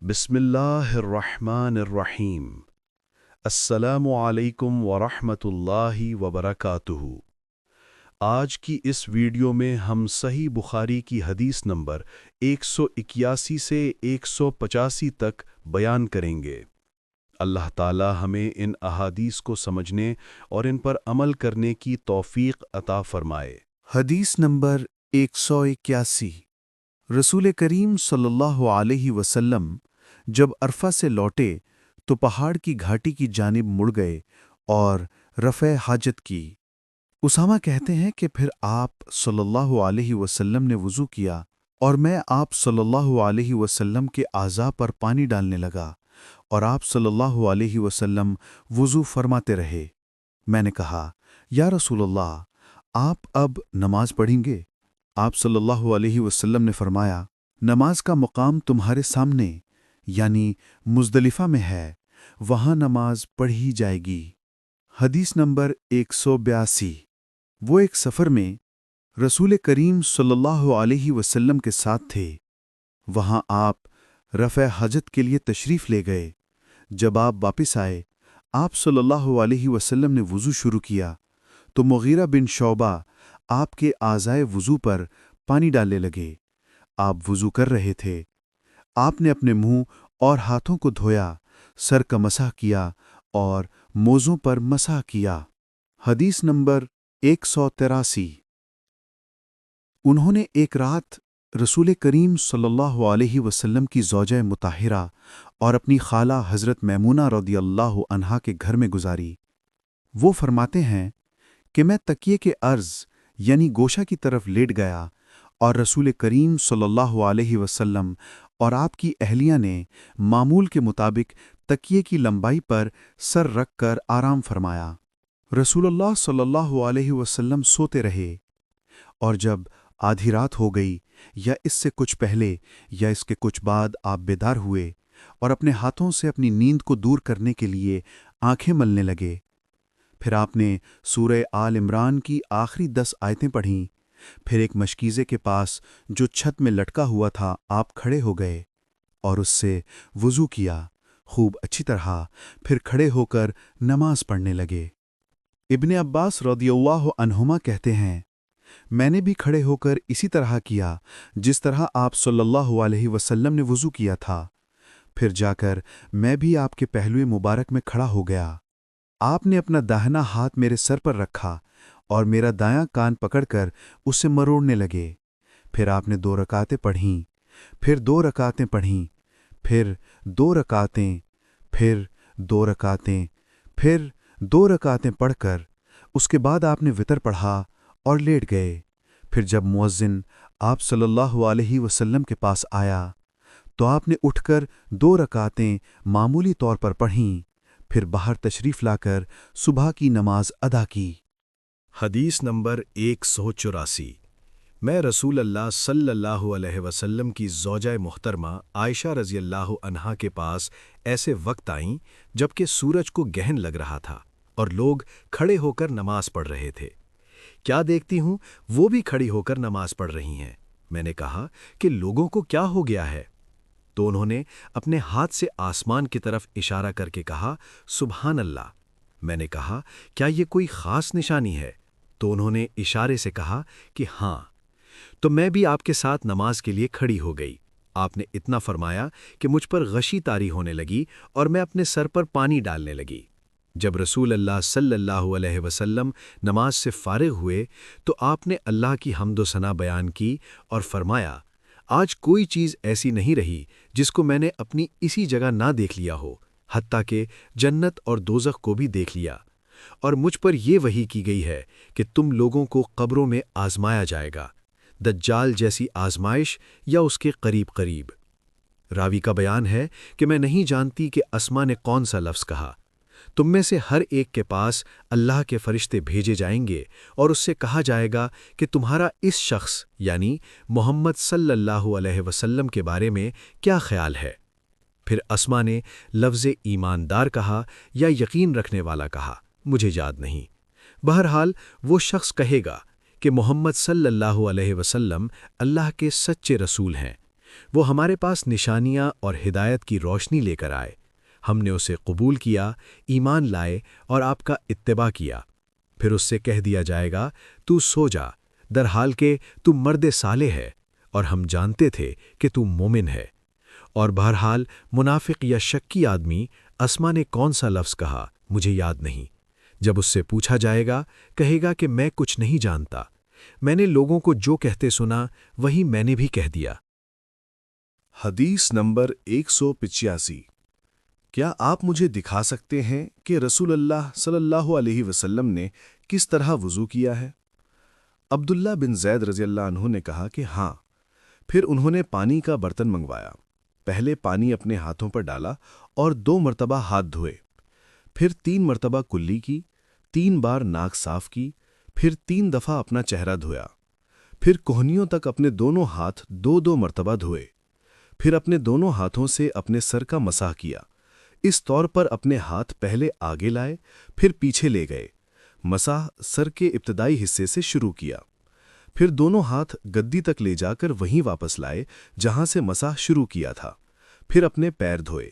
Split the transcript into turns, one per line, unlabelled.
بسم اللہ الرحمن الرحیم۔ السلام علیکم ورحمۃ اللہ وبرکاتہ۔ آج کی اس ویڈیو میں ہم صحیح بخاری کی حدیث نمبر 181 سے 185 تک بیان کریں گے۔ اللہ تعالی ہمیں ان احادیث کو سمجھنے اور ان پر عمل کرنے کی توفیق عطا فرمائے۔
حدیث نمبر 181۔ رسول کریم صلی اللہ علیہ وسلم جب عرفہ سے لوٹے تو پہاڑ کی گھاٹی کی جانب مڑ گئے اور رفع حاجت کی۔ اسامہ کہتے ہیں کہ پھر آپ صلی اللہ علیہ وسلم نے وضو کیا اور میں آپ صلی اللہ علیہ وسلم کے اعضاء پر پانی ڈالنے لگا اور آپ صلی اللہ علیہ وسلم وضو فرماتے رہے۔ میں نے کہا، یا رسول اللہ، آپ اب نماز پڑھیں گے؟ آپ صلی اللہ علیہ وسلم نے فرمایا، نماز کا مقام تمہارے سامنے یعنی مزدلفہ میں ہے، وہاں نماز پڑھی جائے گی۔ حدیث نمبر 182۔ وہ ایک سفر میں رسول کریم صلی اللہ علیہ وسلم کے ساتھ تھے۔ وہاں آپ رفع حاجت کے لیے تشریف لے گئے۔ جب آپ واپس آئے، آپ صلی اللہ علیہ وسلم نے وضو شروع کیا تو مغیرہ بن شعبہ آپ کے اعضائے وضو پر پانی ڈالنے لگے۔ آپ وضو کر رہے تھے۔ آپ نے اپنے منہ اور ہاتھوں کو دھویا، سر کا مسح کیا اور موزوں پر مسح کیا۔ حدیث نمبر 183۔ انہوں نے ایک رات رسول کریم صلی اللہ علیہ وسلم کی زوجہ مطہرہ اور اپنی خالہ حضرت میمونہ رضی اللہ عنہا کے گھر میں گزاری۔ وہ فرماتے ہیں کہ میں تکیے کے عرض یعنی گوشہ کی طرف لیٹ گیا اور رسول کریم صلی اللہ علیہ وسلم اور آپ کی اہلیہ نے معمول کے مطابق تکیے کی لمبائی پر سر رکھ کر آرام فرمایا۔ رسول اللہ صلی اللہ علیہ وسلم سوتے رہے، اور جب آدھی رات ہو گئی یا اس سے کچھ پہلے یا اس کے کچھ بعد آپ بیدار ہوئے اور اپنے ہاتھوں سے اپنی نیند کو دور کرنے کے لیے آنکھیں ملنے لگے۔ پھر آپ نے سورہ آل عمران کی آخری 10 آیتیں پڑھیں۔ پھر ایک مشکیزے کے پاس جو چھت میں لٹکا ہوا تھا آپ کھڑے ہو گئے اور اس سے وضو کیا خوب اچھی طرح، پھر کھڑے ہو کر نماز پڑھنے لگے۔ ابن عباس رضی اللہ عنہما کہتے ہیں، میں نے بھی کھڑے ہو کر اسی طرح کیا جس طرح آپ صلی اللہ علیہ وسلم نے وضو کیا تھا۔ پھر جا کر میں بھی آپ کے پہلو مبارک میں کھڑا ہو گیا۔ آپ نے اپنا داہنا ہاتھ میرے سر پر رکھا اور میرا دایاں کان پکڑ کر اسے مروڑنے لگے۔ پھر آپ نے 2 رکعتیں پڑھیں، پھر 2 رکعتیں پڑھیں، پھر 2 رکعتیں، پھر 2 رکعتیں، پھر 2 رکعتیں پڑھ کر اس کے بعد آپ نے وتر پڑھا اور لیٹ گئے۔ پھر جب مؤذن آپ صلی اللہ علیہ وسلم کے پاس آیا تو آپ نے اٹھ کر 2 رکعتیں معمولی طور پر پڑھیں، پھر باہر تشریف لا کر صبح کی نماز ادا کی۔
حدیث نمبر 184۔ میں رسول اللہ صلی اللہ علیہ وسلم کی زوجہ محترمہ عائشہ رضی اللہ عنہا کے پاس ایسے وقت آئیں جبکہ سورج کو گہن لگ رہا تھا اور لوگ کھڑے ہو کر نماز پڑھ رہے تھے۔ کیا دیکھتی ہوں وہ بھی کھڑی ہو کر نماز پڑھ رہی ہیں۔ میں نے کہا کہ لوگوں کو کیا ہو گیا ہے؟ تو انہوں نے اپنے ہاتھ سے آسمان کی طرف اشارہ کر کے کہا، سبحان اللہ۔ میں نے کہا، کیا یہ کوئی خاص نشانی ہے؟ تو انہوں نے اشارے سے کہا کہ ہاں۔ تو میں بھی آپ کے ساتھ نماز کے لیے کھڑی ہو گئی۔ آپ نے اتنا فرمایا کہ مجھ پر غشی طاری ہونے لگی اور میں اپنے سر پر پانی ڈالنے لگی۔ جب رسول اللہ صلی اللہ علیہ وسلم نماز سے فارغ ہوئے تو آپ نے اللہ کی حمد و ثنا بیان کی اور فرمایا، آج کوئی چیز ایسی نہیں رہی جس کو میں نے اپنی اسی جگہ نہ دیکھ لیا ہو، حتیٰ کہ جنت اور دوزخ کو بھی دیکھ لیا، اور مجھ پر یہ وحی کی گئی ہے کہ تم لوگوں کو قبروں میں آزمایا جائے گا، دجال جیسی آزمائش یا اس کے قریب قریب۔ راوی کا بیان ہے کہ میں نہیں جانتی کہ اسما نے کون سا لفظ کہا۔ تم میں سے ہر ایک کے پاس اللہ کے فرشتے بھیجے جائیں گے اور اس سے کہا جائے گا کہ تمہارا اس شخص یعنی محمد صلی اللہ علیہ وسلم کے بارے میں کیا خیال ہے؟ پھر اسما نے لفظ ایماندار کہا یا یقین رکھنے والا کہا، مجھے یاد نہیں۔ بہرحال وہ شخص کہے گا کہ محمد صلی اللہ علیہ وسلم اللہ کے سچے رسول ہیں۔ وہ ہمارے پاس نشانیاں اور ہدایت کی روشنی لے کر آئے، ہم نے اسے قبول کیا، ایمان لائے اور آپ کا اتباع کیا۔ پھر اس سے کہہ دیا جائے گا، تو سو جا، درحال کہ تو مرد صالح ہے، اور ہم جانتے تھے کہ تو مومن ہے۔ اور بہرحال منافق یا شکی آدمی اسما نے کون سا لفظ کہا مجھے یاد نہیں، جب اس سے پوچھا جائے گا کہے گا کہ میں کچھ نہیں جانتا، میں نے لوگوں کو جو کہتے سنا وہی میں نے بھی کہہ دیا۔
حدیث نمبر 185۔ کیا آپ مجھے دکھا سکتے ہیں کہ رسول اللہ صلی اللہ علیہ وسلم نے کس طرح وضو کیا ہے؟ عبداللہ بن زید رضی اللہ عنہ نے کہا کہ ہاں۔ پھر انہوں نے پانی کا برتن منگوایا، پہلے پانی اپنے ہاتھوں پر ڈالا اور 2 مرتبہ ہاتھ دھوئے، پھر 3 مرتبہ کلی کی، 3 بار ناک صاف کی، پھر 3 دفعہ اپنا چہرہ دھویا، پھر کوہنیوں تک اپنے دونوں ہاتھ 2 مرتبہ دھوئے، پھر اپنے دونوں ہاتھوں سے اپنے سر کا مسح کیا، اس طور پر اپنے ہاتھ پہلے آگے لائے پھر پیچھے لے گئے، مسح سر کے ابتدائی حصے سے شروع کیا، پھر دونوں ہاتھ گدی تک لے جا کر وہیں واپس لائے جہاں سے مسح شروع کیا تھا، پھر اپنے پیر دھوئے،